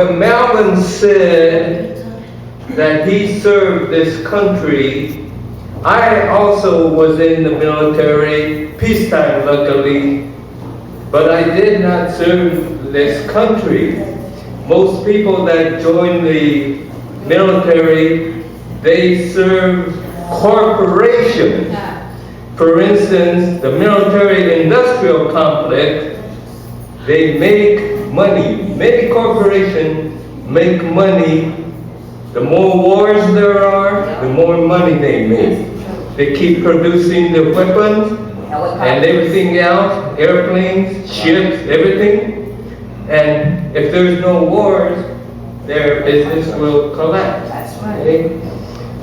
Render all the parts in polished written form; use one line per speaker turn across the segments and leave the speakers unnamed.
when Melvin said that he served this country, I also was in the military, peacetime luckily, but I did not serve this country. Most people that join the military, they serve corporations. For instance, the military-industrial complex, they make money. Many corporations make money. The more wars there are, the more money they make. They keep producing the weapons and everything else, airplanes, ships, everything. And if there's no wars, their business will collapse.
That's right.
Okay?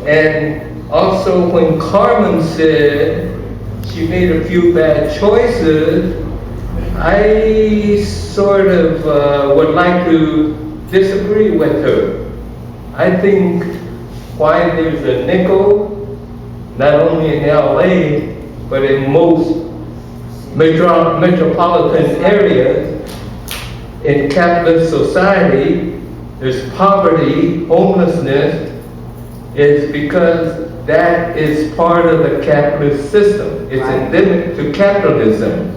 And also when Carmen said she made a few bad choices, I sort of would like to disagree with her. I think why there's a nickel, not only in LA, but in most metropolitan areas, in capitalist society, there's poverty, homelessness, is because that is part of the capitalist system. It's endemic to capitalism.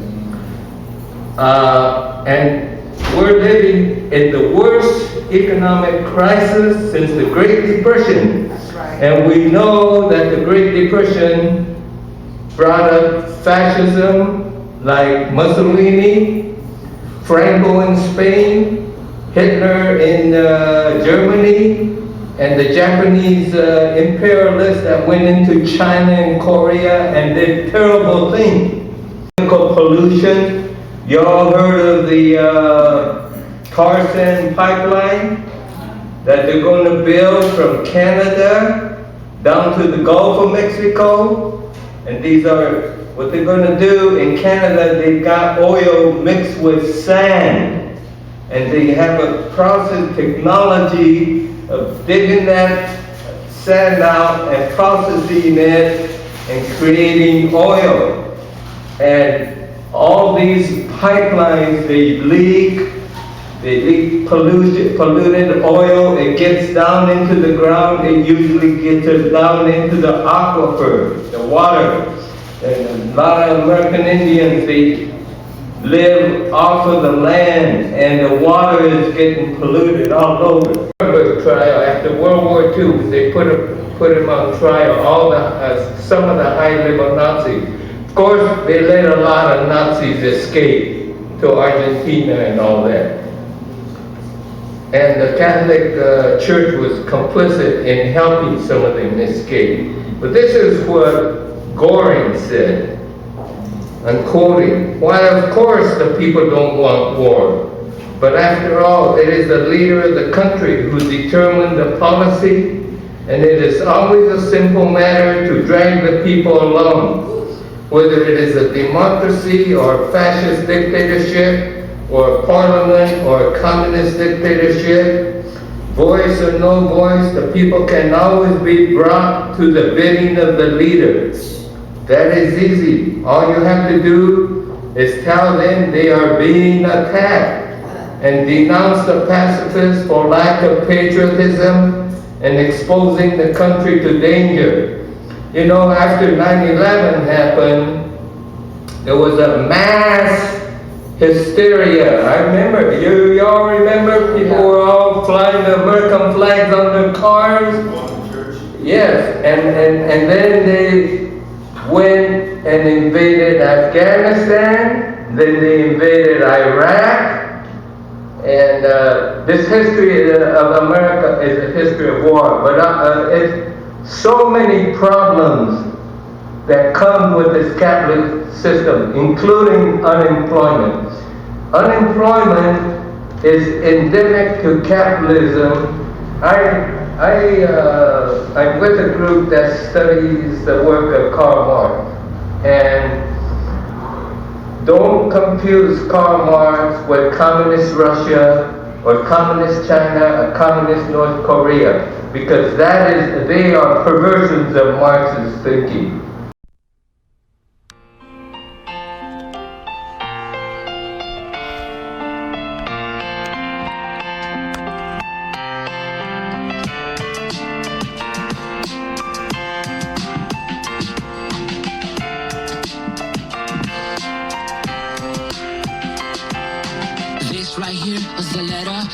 And we're living in the worst economic crisis since the Great Depression.
That's right.
And we know that the Great Depression brought up fascism like Mussolini, Franco in Spain, Hitler in Germany, and the Japanese imperialists that went into China and Korea and did terrible things. Pollution. You all heard of the tar sand pipeline that they're going to build from Canada down to the Gulf of Mexico? And these are what they're going to do in Canada. They've got oil mixed with sand, and they have a process technology of digging that sand out and processing it and creating oil. And all these pipelines, they leak polluted oil. It gets down into the ground. It usually gets down into the aquifer, the water. And a lot of American Indians, they live off of the land, and the water is getting polluted all over. Trial after World War II, they put him on trial. Some of the high-level Nazis. Of course, they let a lot of Nazis escape to Argentina and all that. And the Catholic Church was complicit in helping some of them escape. But this is what Goring said. I'm quoting, "While of course the people don't want war, but after all, it is the leader of the country who determines the policy, and it is always a simple matter to drag the people along. Whether it is a democracy or a fascist dictatorship, or a parliament or a communist dictatorship, voice or no voice, the people can always be brought to the bidding of the leaders. That is easy. All you have to do is tell them they are being attacked and denounce the pacifists for lack of patriotism and exposing the country to danger. You know, after 9/11 happened, there was a mass hysteria. I remember, y'all remember? People were all flying the American flags on their cars. Yes, and then they went and invaded Afghanistan, then they invaded Iraq, and this history of America is a history of war, but it's so many problems that come with this capitalist system, including unemployment. Unemployment is endemic to capitalism. I'm with a group that studies the work of Karl Marx, and don't confuse Karl Marx with communist Russia or communist China or communist North Korea, because they are perversions of Marx's thinking.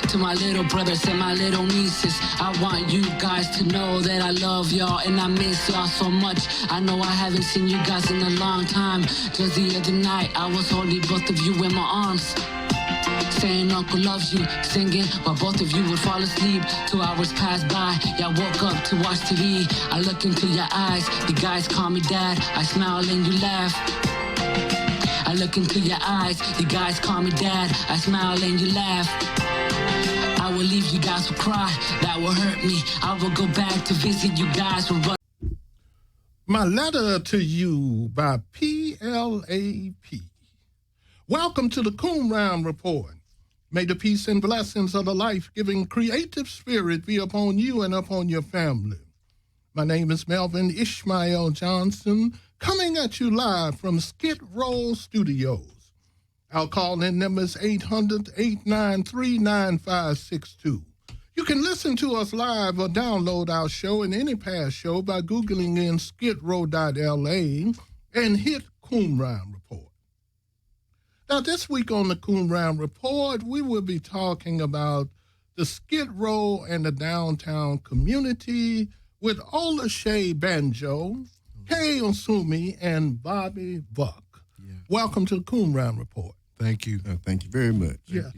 to my little brothers and my little nieces. I want you guys to know that I love y'all and I miss y'all so much. I know I haven't seen you guys in a long time. Just the other night, I was holding both of you in my arms, saying uncle loves you, singing while both of you would fall asleep. 2 hours passed by, y'all woke up to watch TV. I look into your eyes, you guys call me dad. I smile and you laugh. I look into your eyes, you guys call me dad. I smile and you laugh. I will leave you guys to cry, that will hurt me. I will go back to visit you guys.
My letter to you by PLAP. Welcome to the Qumran Report. May the peace and blessings of the life-giving creative spirit be upon you and upon your family. My name is Melvin Ishmael Johnson, coming at you live from Skid Row Studios. Our call-in number is 800-893-9562. You can listen to us live or download our show and any past show by Googling in skidrow.la and hit Qumran Report. Now, this week on the Qumran Report, we will be talking about the Skid Row and the downtown community with Olusheyi Banjo, Kei Utsumi, and Bobby Buck. Yeah. Welcome to the Qumran Report.
Thank you. Thank you very much.
Yeah.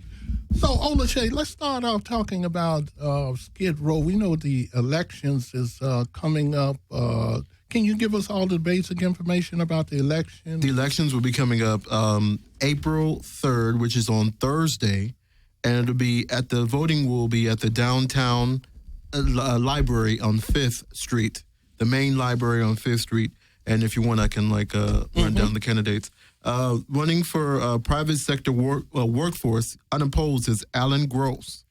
So, Olusheyi, let's start off talking about Skid Row. We know the elections is coming up. Can you give us all the basic information about the election?
The elections will be coming up April 3rd, which is on Thursday, and it'll be the voting will be at the downtown library on 5th Street, the main library on 5th Street. And if you want, I can run down the candidates. Running for private sector workforce, unopposed, is Alan Gross.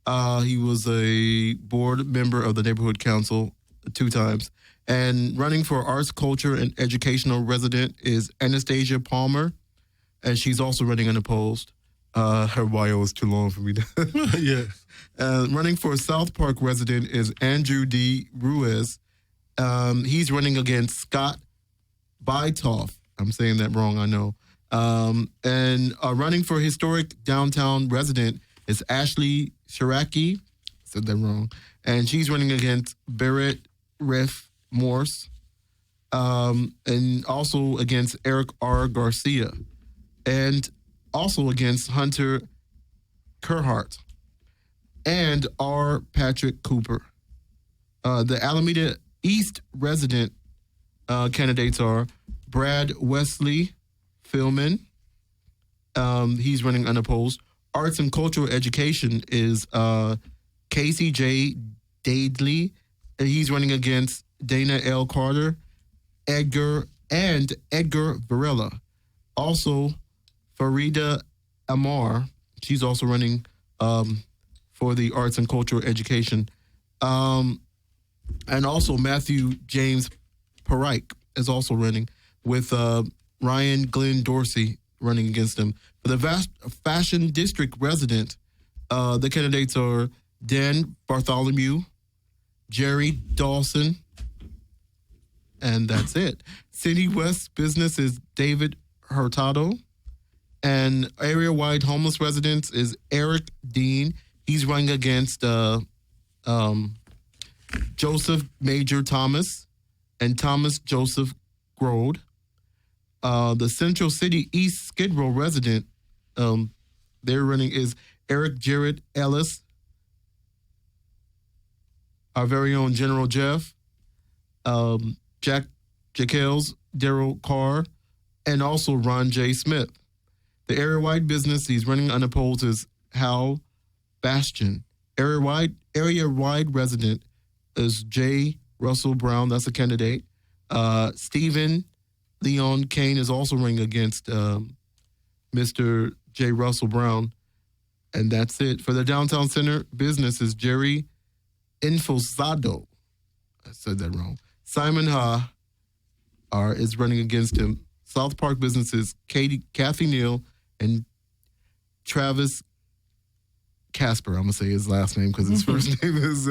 He was a board member of the neighborhood council 2 times. And running for arts, culture, and educational resident is Anastasia Palmer, and she's also running unopposed. Her bio is too long for me to...
Yes.
Running for South Park resident is Andrew D. Ruiz. He's running against Scott Bytoff. I'm saying that wrong, I know. And running for historic downtown resident is Ashley Shiraki. Said that wrong. And she's running against Barrett Riff Morse, and also against Eric R. Garcia, and also against Hunter Kerhart and R. Patrick Cooper. The Alameda East resident candidates are Brad Wesley Philman. He's running unopposed. Arts and cultural education is Casey J. Dadley. He's running against Dana L. Carter, Edgar Varela. Also, Farida Amar, she's also running for the arts and cultural education. And also Matthew James Parike is also running with Ryan Glenn Dorsey running against him. For the fashion district resident, the candidates are Dan Bartholomew, Jerry Dawson, and that's it. City West business is David Hurtado, and area-wide homeless residents is Eric Dean. He's running against Joseph Major Thomas and Thomas Joseph Grode. The Central City East Skid Row resident, they're running is Eric Jarrett Ellis, our very own General Jeff, Jack Jaquels, Daryl Carr, and also Ron J. Smith. The area-wide business he's running unopposed is Hal Bastian. Area-wide resident is J. Russell Brown. That's a candidate. Stephen Leon Kane is also running against Mr. J. Russell Brown. And that's it. For the downtown center business is Jerry Infosado. I said that wrong. Simon Ha is running against him. South Park businesses Kathy Neal and Travis Casper. I'm gonna say his last name because his first name is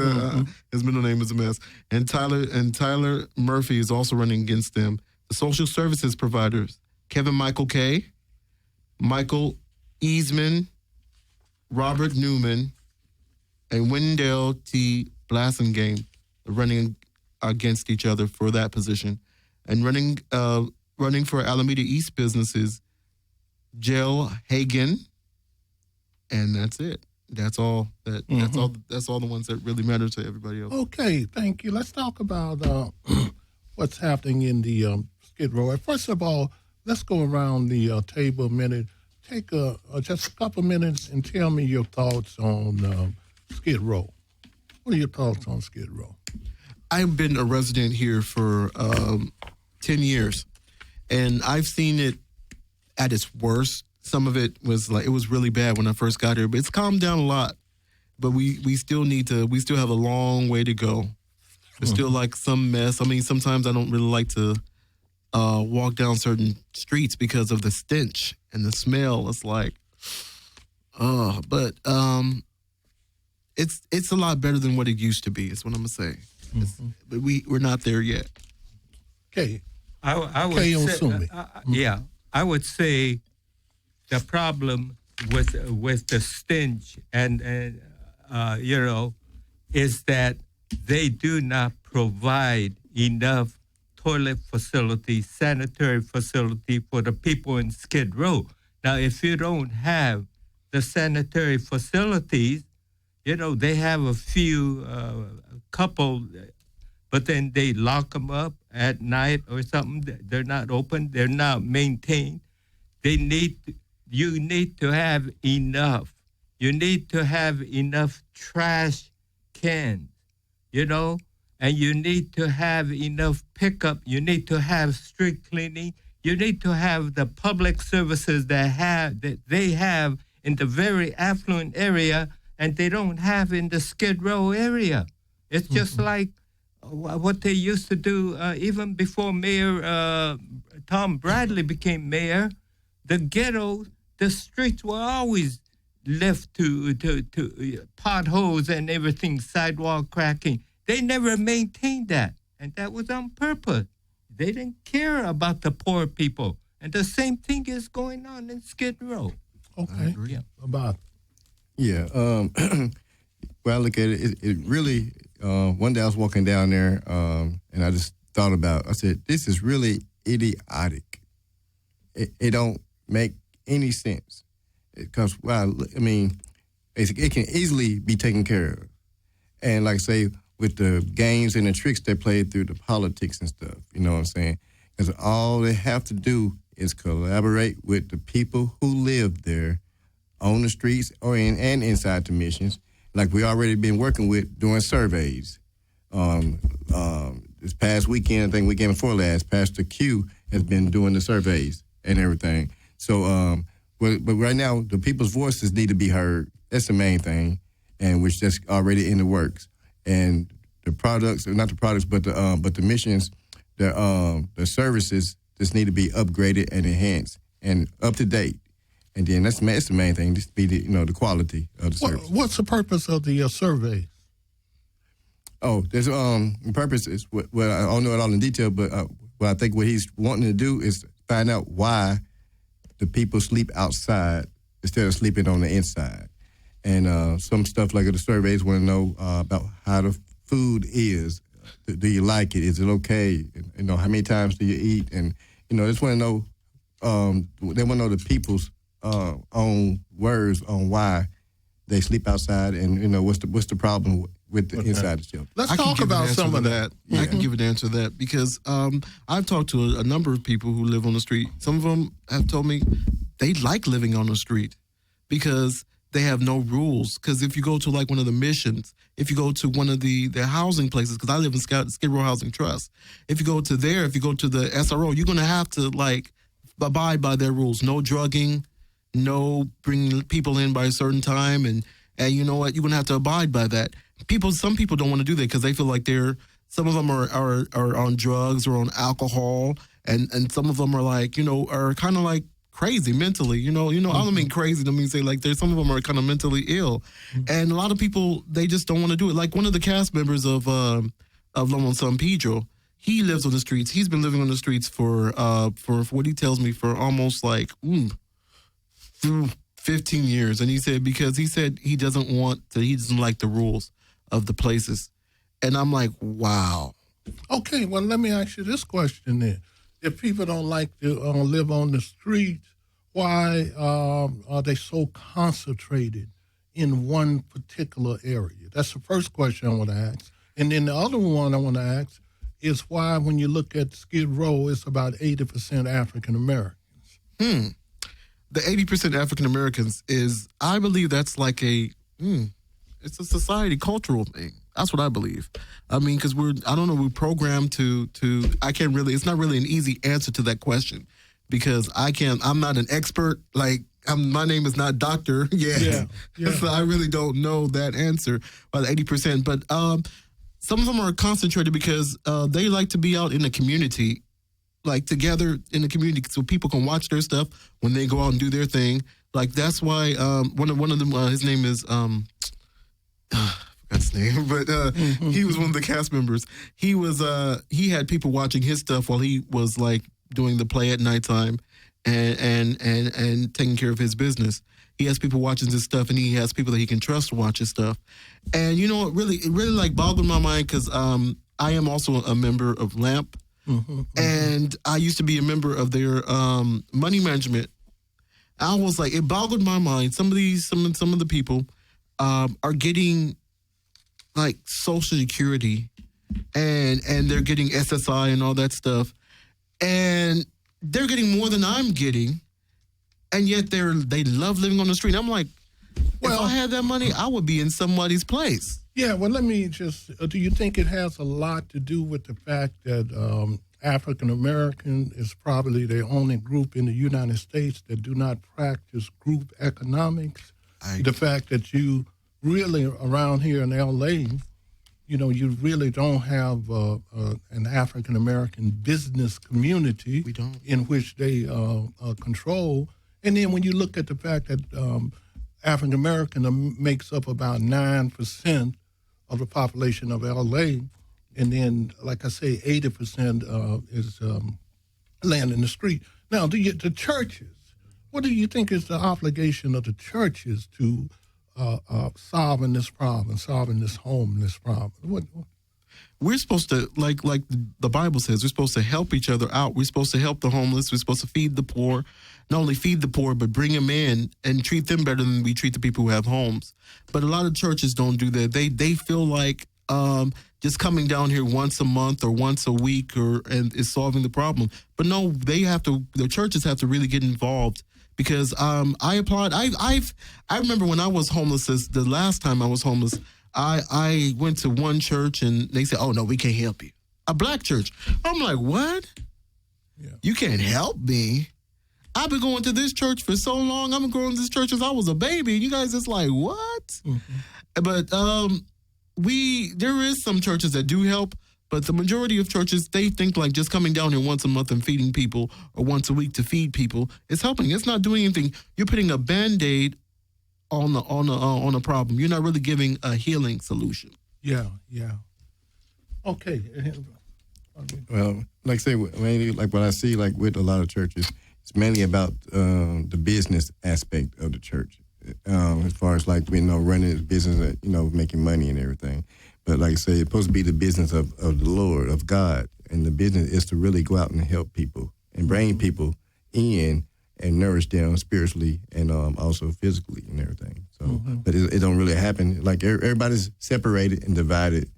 his middle name is a mess. And Tyler Murphy is also running against them. The social services providers Kevin Michael K, Michael Easman, Robert Newman and Wendell T. Blassingame running against each other for that position. And running for Alameda East businesses, Jill Hagan, and that's it. That's all. That's all the ones that really matter to everybody else.
Okay, thank you. Let's talk about what's happening in the Skid Row. First of all, let's go around the table a minute. Take just a couple minutes and tell me your thoughts on Skid Row. What are your thoughts on Skid Row?
I've been a resident here for 10 years, and I've seen it at its worst. Some of it was it was really bad when I first got here, but it's calmed down a lot. But we still have a long way to go. There's still some mess. I mean, sometimes I don't really like to walk down certain streets because of the stench and the smell. It's but it's a lot better than what it used to be, is what I'm gonna say. But we're not there yet.
Okay.
I would
Kei
say,
Utsumi.
I would say the problem with the stench and is that they do not provide enough toilet facility, sanitary facility for the people in Skid Row. Now, if you don't have the sanitary facilities, they have a few couple, but then they lock them up at night or something. They're not open. They're not maintained. You need to have enough. You need to have enough trash cans, and you need to have enough pickup. You need to have street cleaning. You need to have the public services that they have in the very affluent area, and they don't have in the Skid Row area. It's just like what they used to do even before Mayor Tom Bradley became mayor. The ghettos, the streets were always left to potholes and everything, sidewalk cracking. They never maintained that, and that was on purpose. They didn't care about the poor people, and the same thing is going on in Skid Row.
Okay.
Yeah.
About
Yeah. Well, I look at it, it really, one day I was walking down there, and I just thought I said, this is really idiotic. It don't make any sense. Because, it can easily be taken care of. And like I say, with the games and the tricks they play through the politics and stuff, you know what I'm saying? Because all they have to do is collaborate with the people who live there on the streets and inside the missions, like we already been working with doing surveys. This past weekend, I think weekend before last, Pastor Q has been doing the surveys and everything. So, but right now, the people's voices need to be heard. That's the main thing, and which that's already in the works. And the products, not the products, but the missions, the services just need to be upgraded and enhanced and up to date. And then that's the main thing, just be the quality of the service.
what's the purpose of the survey?
Oh, there's the purpose is well, I don't know it all in detail, but what I think what he's wanting to do is find out why the people sleep outside instead of sleeping on the inside. And some stuff like the surveys want to know about how the food is. Do you like it? Is it okay? How many times do you eat? And just want to know. They want to know the people's own words on why they sleep outside, and what's the problem with the inside the shelter.
Let's talk about some of that.
Yeah. I can give an answer to that because I've talked to a number of people who live on the street. Some of them have told me they like living on the street because they have no rules. Because if you go to one of the missions, if you go to one of the housing places, because I live in Skid Row Housing Trust, if you go to the SRO, you're going to have to abide by their rules. No drugging, no bringing people in by a certain time, and you know what? You're going to have to abide by that. Some people don't want to do that because they feel like some of them are on drugs or on alcohol, and some of them are are kind of crazy mentally. I don't mean crazy. I mean say there's some of them are kind of mentally ill, and a lot of people they just don't want to do it. Like one of the cast members of Lone San Pedro, he lives on the streets. He's been living on the streets for what he tells me for almost 15 years. And he said, because he said he doesn't like the rules of the places. And I'm like, wow.
Okay, well, let me ask you this question then. If people don't like to live on the streets, why are they so concentrated in one particular area? That's the first question I want to ask. And then the other one I want to ask is why, when you look at Skid Row, it's about 80% African Americans.
The 80% African Americans is, I believe that's like it's a society, cultural thing. That's what I believe. I mean, because we're programmed to, it's not really an easy answer to that question, because I'm not an expert. Like, my name is not doctor. Yeah. So I really don't know that answer by the 80%. But some of them are concentrated because they like to be out in the community, like together in the community, so people can watch their stuff when they go out and do their thing. Like, that's why one of them, his name is, I forgot his name, but he was one of the cast members. He had people watching his stuff while he was like doing the play at nighttime and taking care of his business. He has people watching his stuff, and he has people that he can trust to watch his stuff. And it really like bothered my mind, because I am also a member of LAMP, and I used to be a member of their money management. I was like, it boggled my mind. Some of the people are getting like Social Security, and they're getting SSI and all that stuff, and they're getting more than I'm getting, and yet they love living on the street. I'm like, if I had that money, I would be in somebody's place.
Yeah, well, let me just, do you think it has a lot to do with the fact that African American is probably the only group in the United States that do not practice group economics? The fact that you really, around here in L.A., you really don't have an African American business community.
We don't.
In which they control. And then when you look at the fact that African American makes up about 9% of the population of L.A., and then, like I say, 80% is land in the street. Now, the churches, what do you think is the obligation of the churches to solving this problem, solving this homeless problem? What?
We're supposed to, like the Bible says, we're supposed to help each other out. We're supposed to help the homeless. We're supposed to feed the poor. Not only feed the poor, but bring them in and treat them better than we treat the people who have homes. But a lot of churches don't do that. They feel like just coming down here once a month or once a week and is solving the problem. But no, the churches have to really get involved. Because I applaud. I remember when I was homeless, the last time I was homeless, I went to one church and they said, "Oh no, we can't help you." A black church. I'm like, what? Yeah. You can't help me. I've been going to this church for so long. I've been going to this church since I was a baby. You guys just like, what? Mm-hmm. But there is some churches that do help. But the majority of churches, they think like just coming down here once a month and feeding people, or once a week to feed people, is helping. It's not doing anything. You're putting a Band-Aid on a problem. You're not really giving a healing solution.
Yeah. Okay.
Well, like I say, mainly like what I see, like with a lot of churches, it's mainly about the business aspect of the church, as far as like running the business, making money and everything. But like I say, it's supposed to be the business of the Lord, of God. And the business is to really go out and help people and bring people in and nourish them spiritually and also physically and everything. So, but it don't really happen. Like everybody's separated and divided,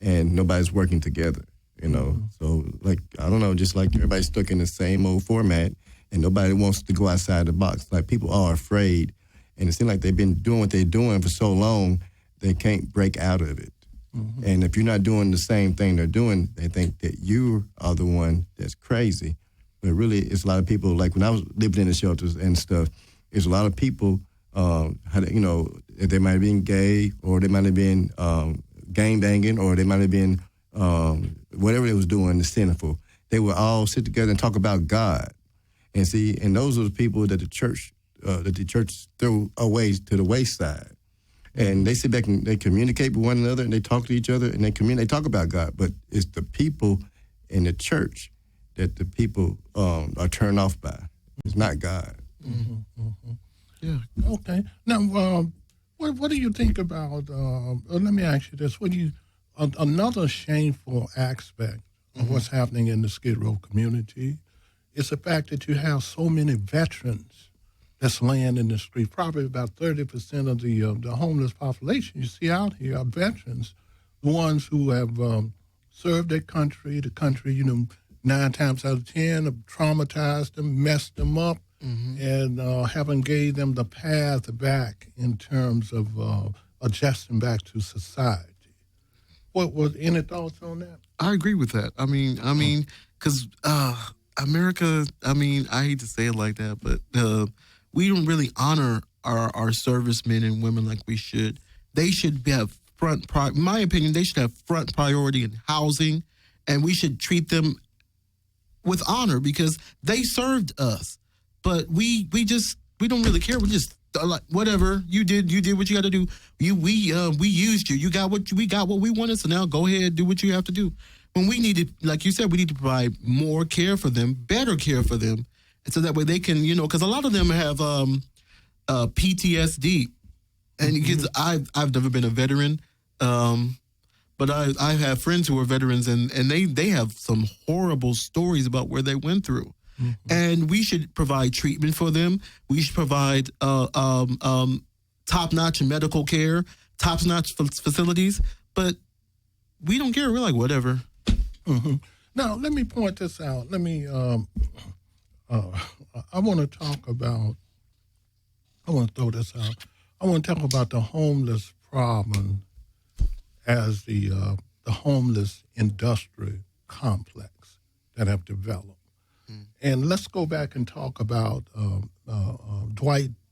and nobody's working together, So like, I don't know, just like everybody's stuck in the same old format, and nobody wants to go outside the box. Like, people are afraid, and it seems like they've been doing what they're doing for so long, they can't break out of it. And if you're not doing the same thing they're doing, they think that you are the one that's crazy. But really, it's a lot of people, like when I was living in the shelters and stuff, there's a lot of people, they might have been gay, or they might have been gang banging, or they might have been whatever they was doing, sinful. They would all sit together and talk about God. And those are the people that the church threw away to the wayside. And they sit back and they communicate with one another, and they talk to each other, and they talk about God. But it's the people in the church that the people are turned off by. It's not God.
Yeah.
Okay. Now, what do you think about? Let me ask you this: another shameful aspect of what's happening in the Skid Row community is the fact that you have so many veterans that's laying in the street. Probably about 30% of the homeless population you see out here are veterans, the ones who have served their country. The country, 9 times out of 10 have traumatized them, messed them up, and haven't gave them the path back in terms of adjusting back to society. What was any thoughts on that?
I agree with that. I mean, because America. I mean, I hate to say it like that, but we don't really honor our servicemen and women like we should. They should have in my opinion, they should have front priority in housing, and we should treat them with honor because they served us. But we don't really care. We just like whatever you did what you got to do. We used you. You got what we wanted. So now go ahead, do what you have to do. When we needed, like you said, we need to provide more care for them, better care for them, and so that way they can, because a lot of them have PTSD, and kids. I've never been a veteran, but I have friends who are veterans, and they have some horrible stories about where they went through. And we should provide treatment for them. We should provide top-notch medical care, top-notch facilities. But we don't care. We're like, whatever.
Now, let me point this out. I want to talk about, I want to throw this out. I want to talk about the homeless problem as the homeless industry complex that have developed. And let's go back and talk about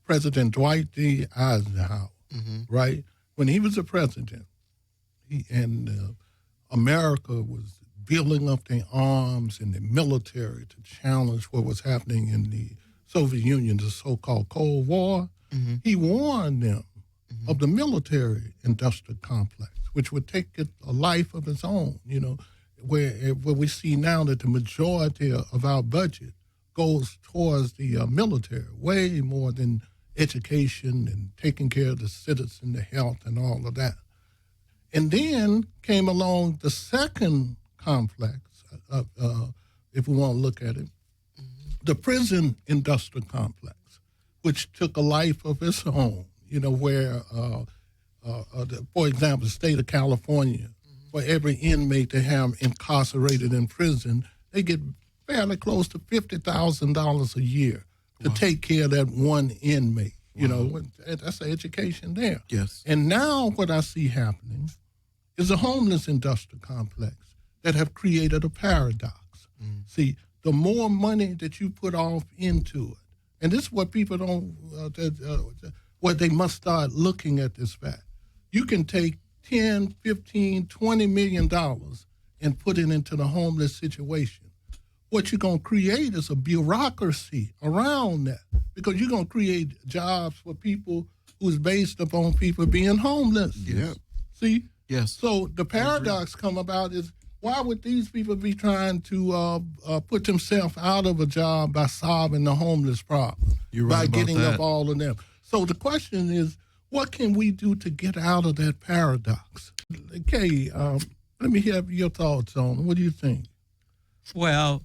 President Dwight D. Eisenhower, right? When he was the president, America was building up their arms and the military to challenge what was happening in the Soviet Union, the so-called Cold War. He warned them of the military-industrial complex, which would take a life of its own, where we see now that the majority of our budget goes towards the military, way more than education and taking care of the citizen, the health, and all of that. And then came along the second complex, if we want to look at it, the prison industrial complex, which took a life of its own, where, for example, the state of California, for every inmate they have incarcerated in prison, they get fairly close to $50,000 a year to take care of that one inmate. That's the education there.
Yes.
And now what I see happening is a homeless industrial complex that have created a paradox. See, the more money that you put off into it, and this is what people don't, what they must start looking at this fact. You can take 10, 15, $20 million and put it into the homeless situation. What you're going to create is a bureaucracy around that because you're going to create jobs for people who's based upon people being homeless.
Yeah.
See?
Yes.
So the paradox come about is why would these people be trying to put themselves out of a job by solving the homeless problem?
You're right
by
about
getting
that.
up all of them. So the question is, what can we do to get out of that paradox? Kei, let me have your thoughts on it. What do you think?
Well,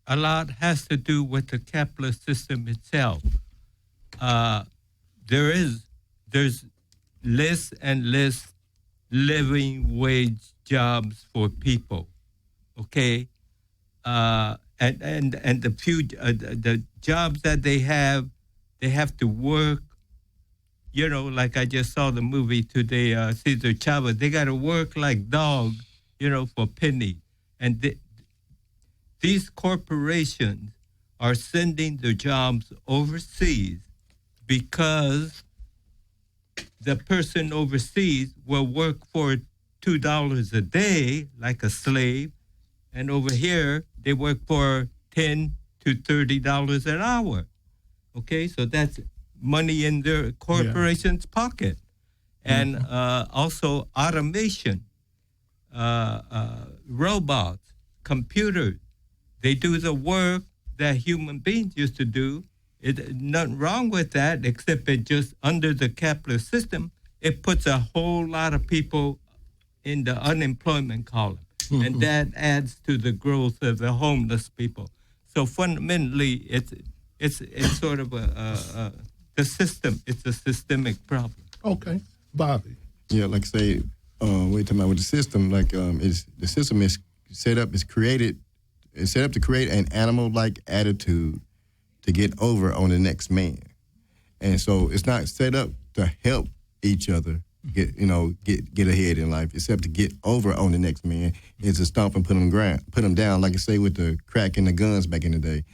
a lot has to do with the capitalist system itself. There's less and less living wage jobs for people, okay? And the few the jobs that they have to work. Like I just saw the movie today, Cesar Chavez. They got to work like dogs, for penny. And these corporations are sending the jobs overseas because the person overseas will work for $2 a day like a slave, and over here they work for $10 to $30 an hour. Okay, so that's money in their corporation's pocket. And also automation, robots, computers. They do the work that human beings used to do, Nothing wrong with that, except it just under the capitalist system, it puts a whole lot of people in the unemployment column, and that adds to the growth of the homeless people. So fundamentally, it's sort of the system. It's a systemic problem.
Okay, Bobby.
Yeah, like say, we're talking about with the system. Like, the system is set up to create an animal-like attitude to get over on the next man, and so it's not set up to help each other get ahead in life, except to get over on the next man. It's to stomp and put them down, like I say with the crack and the guns back in the day.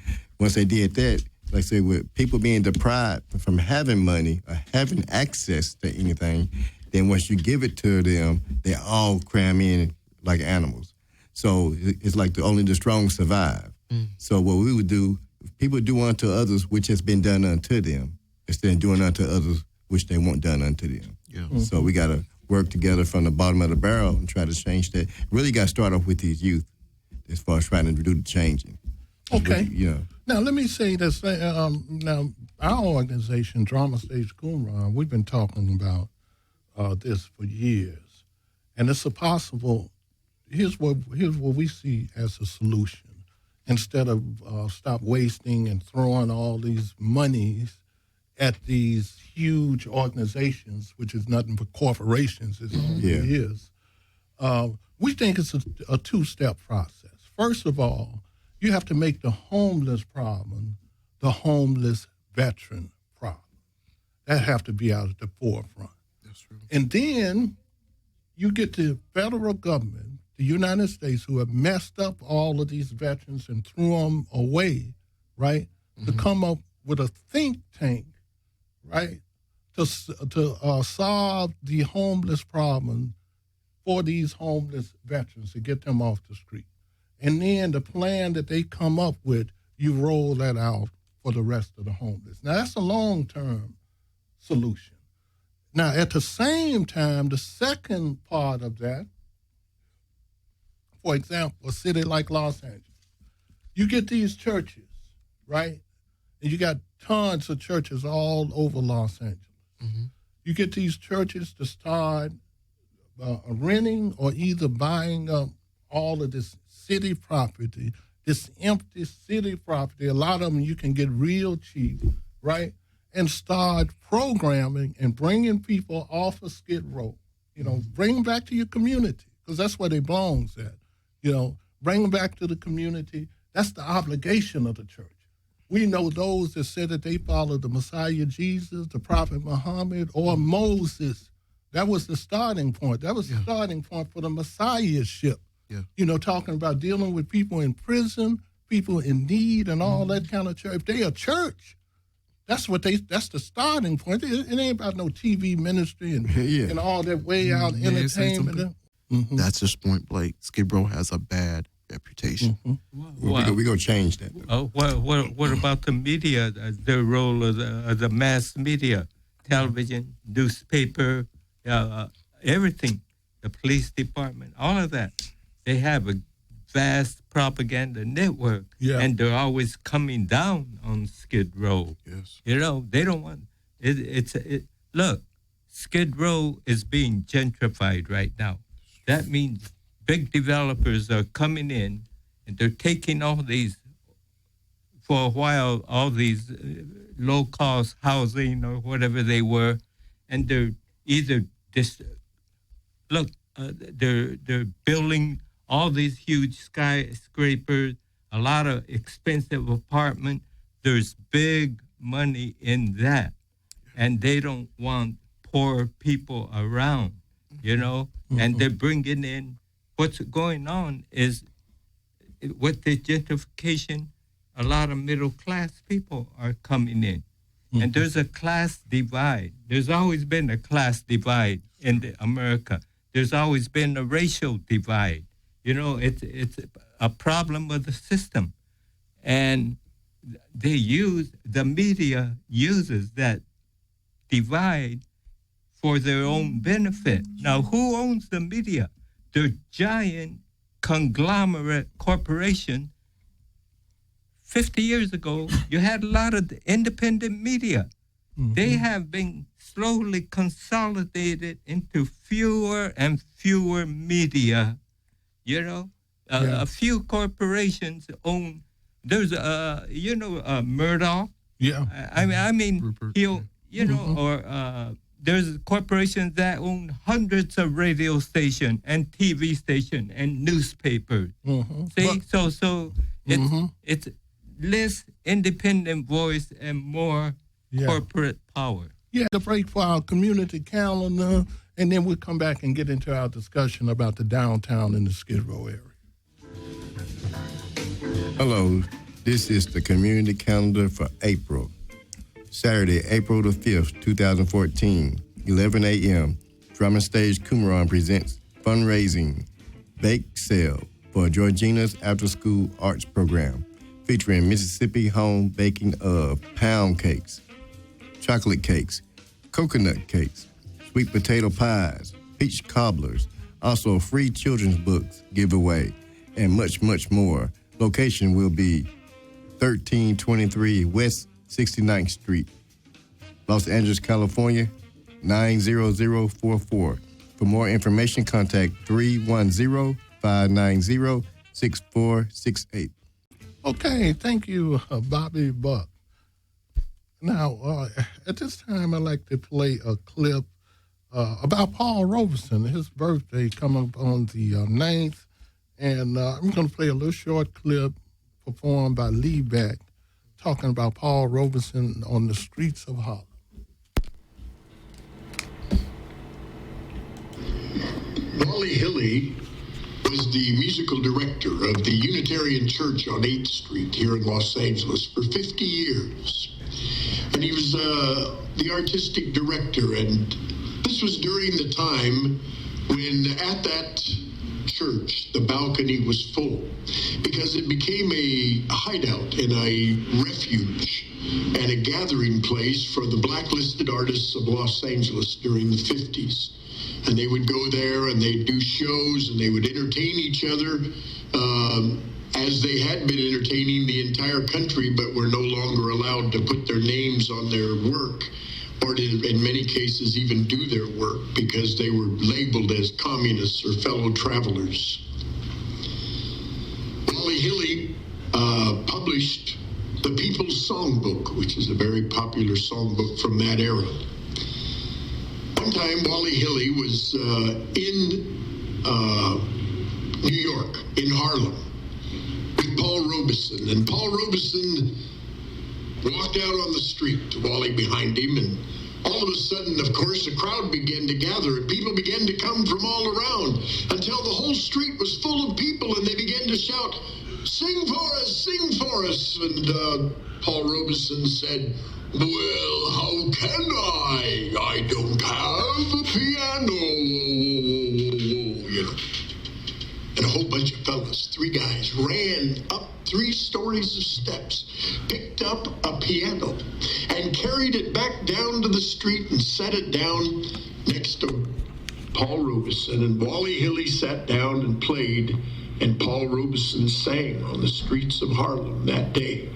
Once they did that, like I say, with people being deprived from having money or having access to anything, then once you give it to them, they all cram in like animals. So it's like only the strong survive. So what we would do, people do unto others which has been done unto them, instead of doing unto others which they want done unto them. Yeah. So we got to work together from the bottom of the barrel and try to change that. Really got to start off with these youth as far as trying to do the changing.
Okay.
Really,
Now, let me say this. Now, our organization, Drama Stage Qumran, we've been talking about this for years. And it's a possible, here's what we see as a solution. Instead of stop wasting and throwing all these monies at these huge organizations, which is nothing but corporations, is all it is. We think it's a two-step process. First of all, you have to make the homeless problem the homeless veteran problem. That have to be out at the forefront. That's true. And then you get the federal government, the United States, who have messed up all of these veterans and threw them away, right, to come up with a think tank, right, to solve the homeless problem for these homeless veterans, to get them off the street. And then the plan that they come up with, you roll that out for the rest of the homeless. Now, that's a long-term solution. Now, at the same time, the second part of that, for example, a city like Los Angeles, you get these churches, right? And you got tons of churches all over Los Angeles. You get these churches to start renting or either buying up all of this city property, this empty city property. A lot of them you can get real cheap, right? And start programming and bringing people off of Skid Row. Bring them back to your community, because that's where they belongs at. Bring them back to the community. That's the obligation of the church. We know those that said that they followed the Messiah Jesus, the Prophet Muhammad, or Moses. That was the starting point. That was the starting point for the Messiahship. Yeah. Talking about dealing with people in prison, people in need, and all that kind of church. If they a church, that's the starting point. It ain't about no TV ministry and all that way out entertainment.
That's just point blank. Skid Row has a bad reputation.
We're going to change that.
What about the media, the role of the mass media, television, newspaper, everything, the police department, all of that? They have a vast propaganda network, and they're always coming down on Skid Row. Yes. They don't want it. Look, Skid Row is being gentrified right now. That means big developers are coming in, and they're taking all these, for a while, all these low-cost housing or whatever they were, and they're either they're building all these huge skyscrapers, a lot of expensive apartments. There's big money in that, and they don't want poor people around, and they're bringing in. What's going on is with the gentrification, a lot of middle-class people are coming in. And there's a class divide. There's always been a class divide in America. There's always been a racial divide. It's a problem of the system. And the media uses that divide for their own benefit. Now, who owns the media? The giant conglomerate corporation 50 years ago, you had a lot of independent media. They have been slowly consolidated into fewer and fewer media. You know, a few corporations own. There's Murdoch.
Yeah.
I mean,
Rupert.
he'll or there's corporations that own hundreds of radio stations and TV stations and newspapers. See, so it's less independent voice and more corporate power.
Yeah, the break for our community calendar, and then we'll come back and get into our discussion about the downtown and the Skid Row area.
Hello, this is the community calendar for April. Saturday, April the 5th, 2014, 11 a.m., Drum and Stage Qumran presents fundraising bake sale for Georgina's after-school arts program, featuring Mississippi home baking of pound cakes, chocolate cakes, coconut cakes, sweet potato pies, peach cobblers, also free children's books giveaway, and much, much more. Location will be 1323 West 69th Street, Los Angeles, California, 90044. For more information, contact 310-590-6468.
Okay, thank you, Bobby Buck. Now, at this time, I'd like to play a clip about Paul Robeson, his birthday coming up on the 9th. And I'm going to play a little short clip performed by Lee Beck talking about Paul Robeson on the streets of Harlem.
Wally Hilly was the musical director of the Unitarian Church on 8th Street here in Los Angeles for 50 years. And he was the artistic director, and this was during the time when at that church the balcony was full, because it became a hideout and a refuge and a gathering place for the blacklisted artists of Los Angeles during the 50s. And they would go there and they'd do shows and they would entertain each other as they had been entertaining the entire country, but were no longer allowed to put their names on their work, or to, in many cases, even do their work because they were labeled as communists or fellow travelers. Wally Hilly published the People's Songbook, which is a very popular songbook from that era. One time, Wally Hilly was in New York, in Harlem, with Paul Robeson. And Paul Robeson walked out on the street, Wally behind him, and all of a sudden, of course, a crowd began to gather, and people began to come from all around until the whole street was full of people, and they began to shout, "Sing for us, sing for us." And Paul Robeson said, "Well, how can I? I don't have a piano." You know. And a whole bunch of fellas, 3 guys, ran up 3 stories of steps, picked up a piano, and carried it back down to the street and set it down next to Paul Robeson. And Wally Hilly sat down and played, and Paul Robeson sang on the streets of Harlem that day.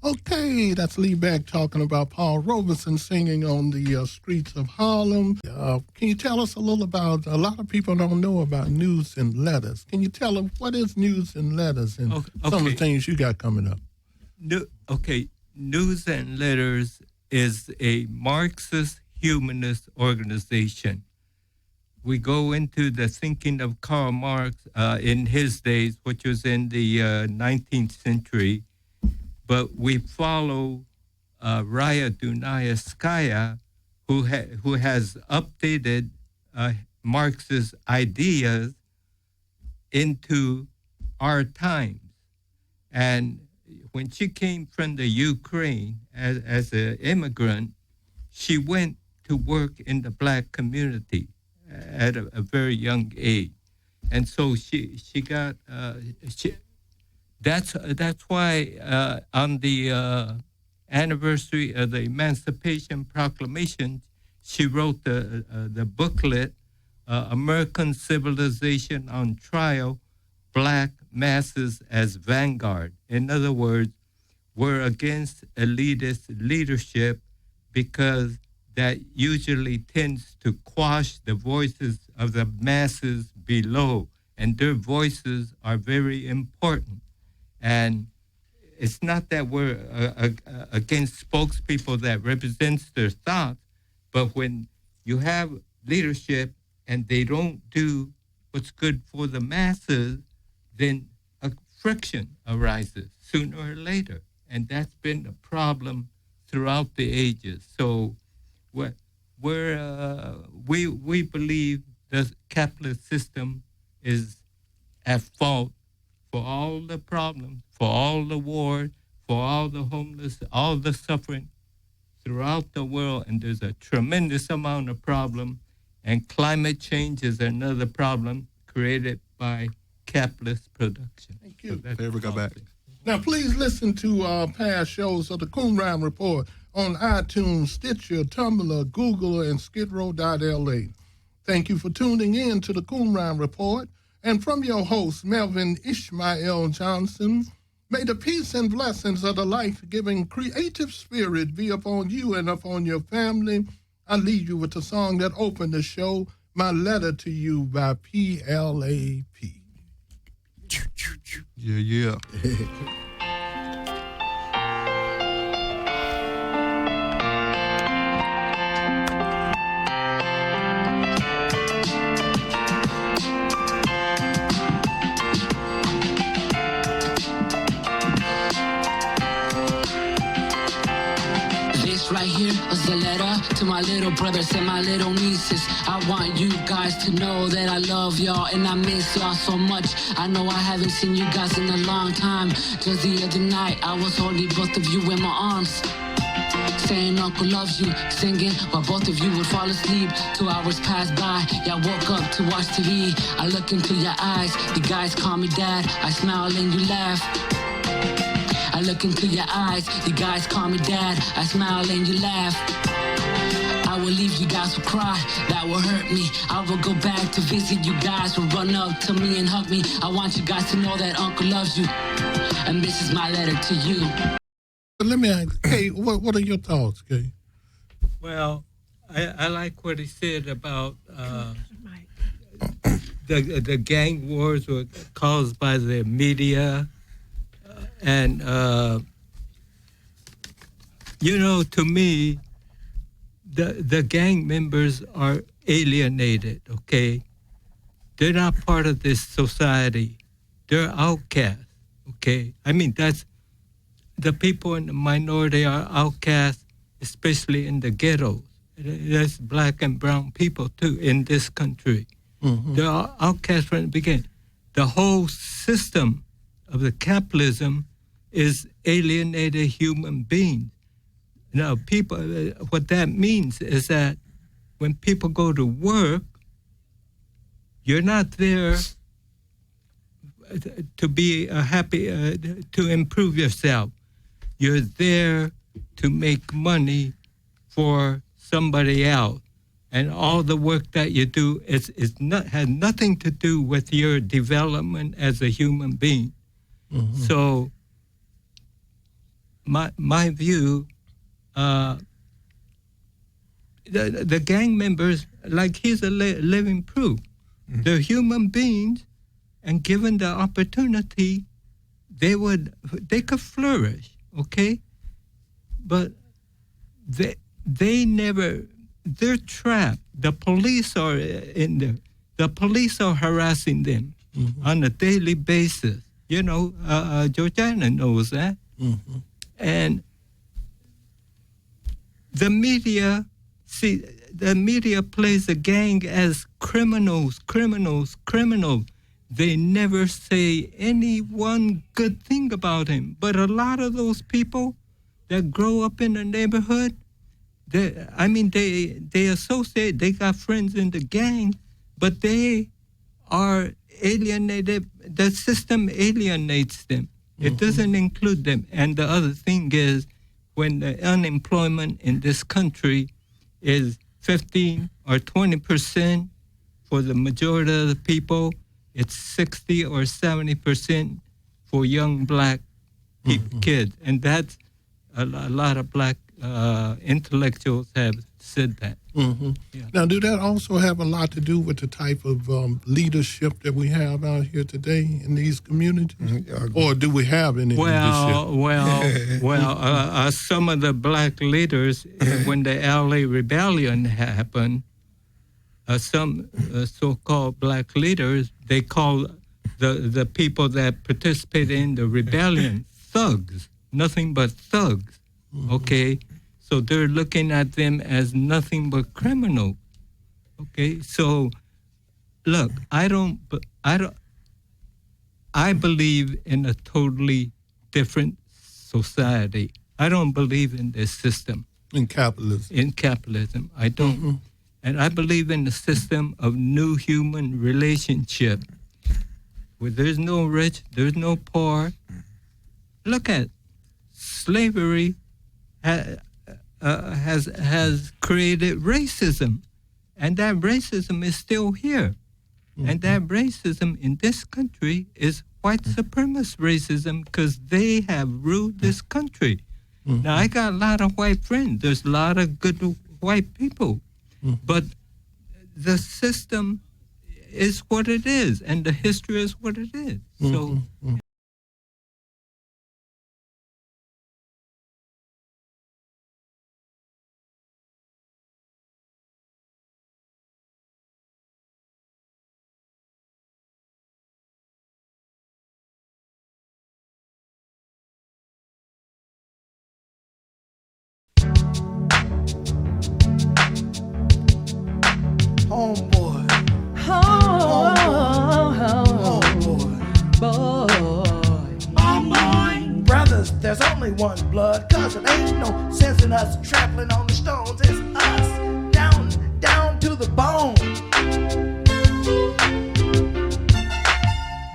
Okay, that's Lee Beck talking about Paul Robeson singing on the streets of Harlem. Can you tell us a little about, a lot of people don't know about News and Letters. Can you tell them what is News and Letters and some of the things you got coming up?
News and Letters is a Marxist humanist organization. We go into the thinking of Karl Marx in his days, which was in the 19th century. But we follow Raya Dunayevskaya, who has updated Marx's ideas into our times. And when she came from the Ukraine as an immigrant, she went to work in the black community at a very young age. And so she got... That's why on the anniversary of the Emancipation Proclamation, she wrote the booklet, American Civilization on Trial, black masses as vanguard. In other words, we're against elitist leadership because that usually tends to quash the voices of the masses below, and their voices are very important. And it's not that we're against spokespeople that represents their thoughts, but when you have leadership and they don't do what's good for the masses, then a friction arises sooner or later. And that's been a problem throughout the ages. So we believe the capitalist system is at fault for all the problems, for all the wars, for all the homeless, all the suffering throughout the world. And there's a tremendous amount of problem. And climate change is another problem created by capitalist production.
Thank you.
So
Never got back.
Now, please listen to past shows of the Qumran Report on iTunes, Stitcher, Tumblr, Google, and skidrow.la. Thank you for tuning in to the Qumran Report. And from your host, Melvin Ishmael Johnson, may the peace and blessings of the life-giving creative spirit be upon you and upon your family. I leave you with the song that opened the show, My Letter to You by PLAP.
Yeah.
This right here was the letter to my little brothers and my little nieces. I want you guys to know that I love y'all and I miss y'all so much. I know I haven't seen you guys in a long time. Just the other night, I was holding both of you in my arms, saying Uncle loves you, singing while both of you would fall asleep. 2 hours passed by, y'all woke up to watch TV. I look into your eyes, you guys call me dad. I smile and you laugh. I look into your eyes, you guys call me dad. I smile and you laugh. I will leave, you guys will cry, that will hurt me. I will go back to visit, you guys will run up to me and hug me. I want you guys to know that Uncle loves you, and this is my letter to you.
Let me ask, Kei, what are your thoughts, Kei?
Well, I like what he said about the gang wars were caused by the media. And, to me, the gang members are alienated, okay? They're not part of this society. They're outcasts, okay? I mean, that's, the people in the minority are outcasts, especially in the ghettos. There's black and brown people, too, in this country. Mm-hmm. They're outcasts from the beginning. The whole system of the capitalism is alienated human beings. Now, people, what that means is that when people go to work, you're not there to be happy, to improve yourself. You're there to make money for somebody else. And all the work that you do has nothing to do with your development as a human being. Mm-hmm. So my view, the gang members, like he's a living proof. Mm-hmm. They're human beings, and given the opportunity, they could flourish, okay? But they never, they're trapped. The police are in there. The police are harassing them on a daily basis. Georgiana knows that. Mm-hmm. And the media plays the gang as criminals. They never say any one good thing about him. But a lot of those people that grow up in the neighborhood, they associate, they got friends in the gang, but they are alienated. The system alienates them. It doesn't include them. And the other thing is, when the unemployment in this country is 15 or 20% for the majority of the people, it's 60 or 70% for young black kids, and that's a lot of black intellectuals have said that. Yeah.
Now, do that also have a lot to do with the type of leadership that we have out here today in these communities, or do we have any leadership?
Some of the black leaders, when the LA Rebellion happened, some so-called black leaders, they call the people that participated in the rebellion thugs, nothing but thugs. Okay, so they're looking at them as nothing but criminals. Okay, so look, I believe in a totally different society. I don't believe in this system.
In capitalism.
I don't. And I believe in the system of new human relationship, where there's no rich, there's no poor. Look at slavery has created racism, and that racism is still here. And that racism in this country is white supremacist racism, because they have ruled this country. Now, I got a lot of white friends. There's a lot of good white people. But the system is what it is, and the history is what it is. So.
Homeboy. Brothers, there's only one blood, cause it ain't no sense in us trampling on the stones. It's us, down to the bone.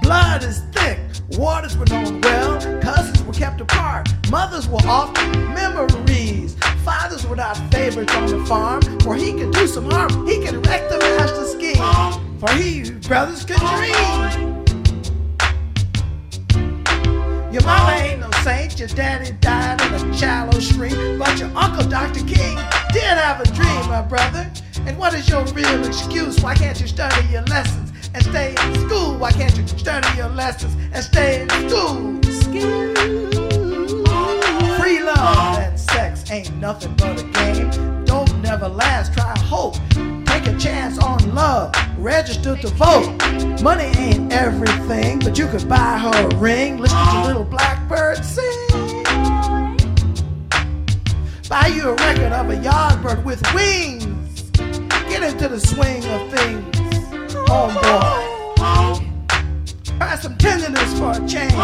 Blood is thick, waters were known well, cousins were kept apart, mothers were often memories. Fathers were not favorites on the farm, for he could do some harm, he could wreck the master scheme, for he, brothers, could dream. Your mama ain't no saint, your daddy died in a shallow stream, but your uncle Dr. King did have a dream, my brother. And what is your real excuse? Why can't you study your lessons and stay in school? Why can't you study your lessons and stay in school? Free love and sex ain't nothing but a game. Don't never last, try hope. Take a chance on love, register to vote. Money ain't everything, but you could buy her a ring. Listen to little blackbird sing. Buy you a record of a yardbird with wings. Get into the swing of things, homeboy. Try some tenderness for a change.